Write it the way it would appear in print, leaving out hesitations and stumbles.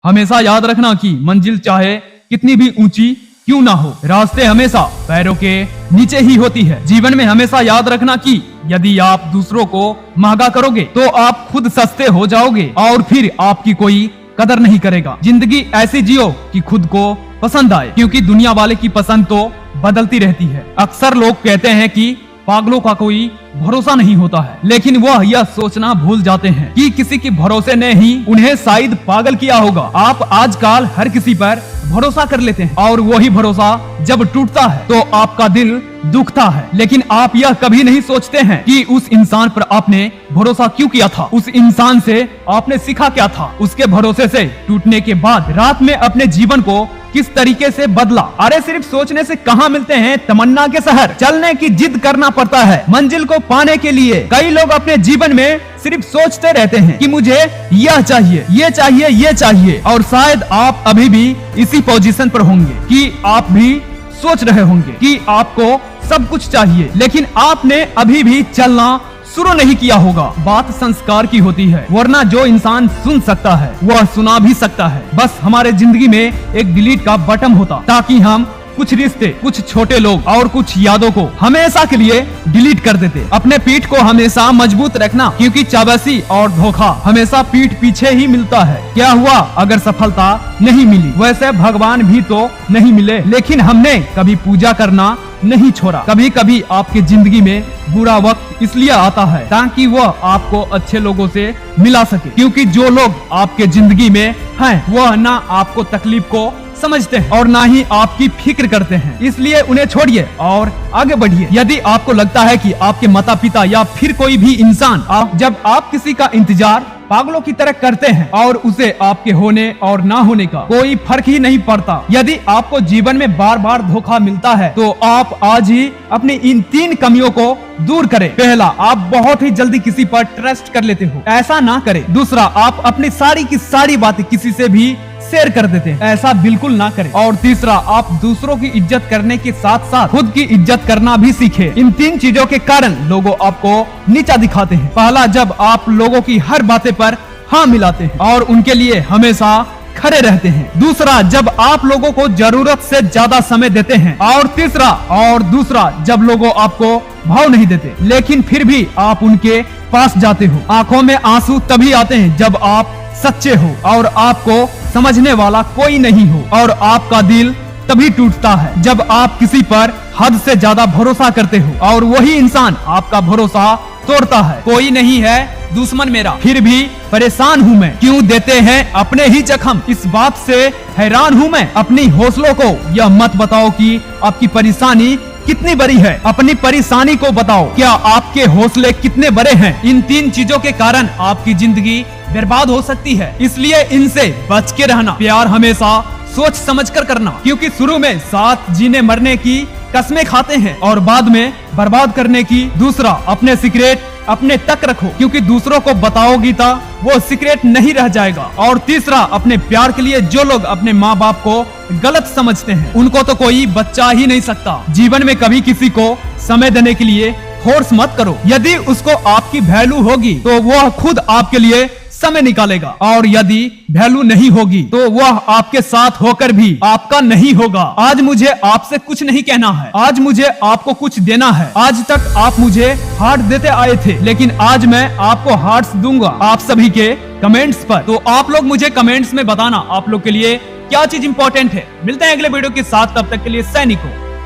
हमेशा याद रखना कि मंजिल चाहे कितनी भी ऊंची क्यों ना हो, रास्ते हमेशा पैरों के नीचे ही होती है। जीवन में हमेशा याद रखना कि यदि आप दूसरों को महंगा करोगे तो आप खुद सस्ते हो जाओगे और फिर आपकी कोई कदर नहीं करेगा। जिंदगी ऐसी जियो कि खुद को पसंद आए, क्योंकि दुनिया वाले की पसंद तो बदलती रहती है। अक्सर लोग कहते हैं कि पागलों का कोई भरोसा नहीं होता है, लेकिन वह यह सोचना भूल जाते हैं कि किसी के भरोसे ने ही उन्हें शायद पागल किया होगा। आप आजकल हर किसी पर भरोसा कर लेते हैं और वही भरोसा जब टूटता है तो आपका दिल दुखता है, लेकिन आप यह कभी नहीं सोचते हैं कि उस इंसान पर आपने भरोसा क्यों किया था, उस इंसान से आपने सीखा क्या था, उसके भरोसे से टूटने के बाद रात में अपने जीवन को किस तरीके से बदला। अरे सिर्फ सोचने से कहाँ मिलते हैं तमन्ना के शहर, चलने की जिद करना पड़ता है मंजिल को पाने के लिए। कई लोग अपने जीवन में सिर्फ सोचते रहते हैं कि मुझे यह चाहिए, ये चाहिए, ये चाहिए, और शायद आप अभी भी इसी पोजीशन पर होंगे कि आप भी सोच रहे होंगे कि आपको सब कुछ चाहिए, लेकिन आपने अभी भी चलना शुरू नहीं किया होगा। बात संस्कार की होती है, वरना जो इंसान सुन सकता है वह सुना भी सकता है। बस हमारे जिंदगी में एक डिलीट का बटन होता ताकि हम कुछ रिश्ते, कुछ छोटे लोग और कुछ यादों को हमेशा के लिए डिलीट कर देते। अपने पीठ को हमेशा मजबूत रखना, क्योंकि चाबसी और धोखा हमेशा पीठ पीछे ही मिलता है। क्या हुआ अगर सफलता नहीं मिली? वैसे भगवान भी तो नहीं मिले, लेकिन हमने कभी पूजा करना नहीं छोड़ा। कभी कभी आपकी जिंदगी में बुरा वक्त इसलिए आता है ताकि वह आपको अच्छे लोगों से मिला सके, क्योंकि जो लोग आपके जिंदगी में हैं वह ना आपको तकलीफ को समझते हैं और ना ही आपकी फिक्र करते हैं, इसलिए उन्हें छोड़िए और आगे बढ़िए। यदि आपको लगता है कि आपके माता पिता या फिर कोई भी इंसान जब आप किसी का इंतजार पागलों की तरह करते हैं और उसे आपके होने और ना होने का कोई फर्क ही नहीं पड़ता, यदि आपको जीवन में बार बार धोखा मिलता है तो आप आज ही अपनी इन 3 कमियों को दूर करें। पहला, आप बहुत ही जल्दी किसी पर ट्रस्ट कर लेते हो, ऐसा ना करें। दूसरा, आप अपनी सारी की सारी बातें किसी से भी शेयर कर देते हैं, ऐसा बिल्कुल ना करें। और तीसरा, आप दूसरों की इज्जत करने के साथ साथ खुद की इज्जत करना भी सीखें। इन 3 चीजों के कारण लोगों आपको नीचा दिखाते हैं। पहला, जब आप लोगों की हर बातें पर हाँ मिलाते हैं और उनके लिए हमेशा खड़े रहते हैं। दूसरा, जब आप लोगों को जरूरत से ज्यादा समय देते हैं। और तीसरा और दूसरा, जब लोगों आपको भाव नहीं देते लेकिन फिर भी आप उनके पास जाते हो। आंखों में आंसू तभी आते हैं जब आप सच्चे हो और आपको समझने वाला कोई नहीं हो, और आपका दिल तभी टूटता है जब आप किसी पर हद से ज्यादा भरोसा करते हो और वही इंसान आपका भरोसा तोड़ता है। कोई नहीं है दुश्मन मेरा, फिर भी परेशान हूँ मैं, क्यों देते हैं अपने ही जख्म, इस बात से हैरान हूँ मैं। अपनी हौसलों को यह मत बताओ कि आपकी परेशानी कितनी बड़ी है, अपनी परेशानी को बताओ क्या आपके हौसले कितने बड़े हैं। इन 3 चीजों के कारण आपकी जिंदगी बर्बाद हो सकती है, इसलिए इनसे बच के रहना। प्यार हमेशा सोच समझ कर करना, क्योंकि शुरू में साथ जीने मरने की कस्में खाते हैं और बाद में बर्बाद करने की। दूसरा, अपने सीक्रेट अपने तक रखो, क्योंकि दूसरों को बताओगी तो वो सीक्रेट नहीं रह जाएगा। और तीसरा, अपने प्यार के लिए जो लोग अपने माँ बाप को गलत समझते हैं उनको तो कोई बच्चा ही नहीं सकता। जीवन में कभी किसी को समय देने के लिए फोर्स मत करो, यदि उसको आपकी वैल्यू होगी तो वह खुद आपके लिए समय निकालेगा, और यदि वैल्यू नहीं होगी तो वह आपके साथ होकर भी आपका नहीं होगा। आज मुझे आपसे कुछ नहीं कहना है, आज मुझे आपको कुछ देना है। आज तक आप मुझे हार्ट देते आए थे, लेकिन आज मैं आपको हार्ट्स दूंगा आप सभी के कमेंट्स पर। तो आप लोग मुझे कमेंट्स में बताना आप लोग के लिए क्या चीज इंपॉर्टेंट है। मिलते हैं अगले वीडियो के साथ, तब तक के लिए सैनिकों।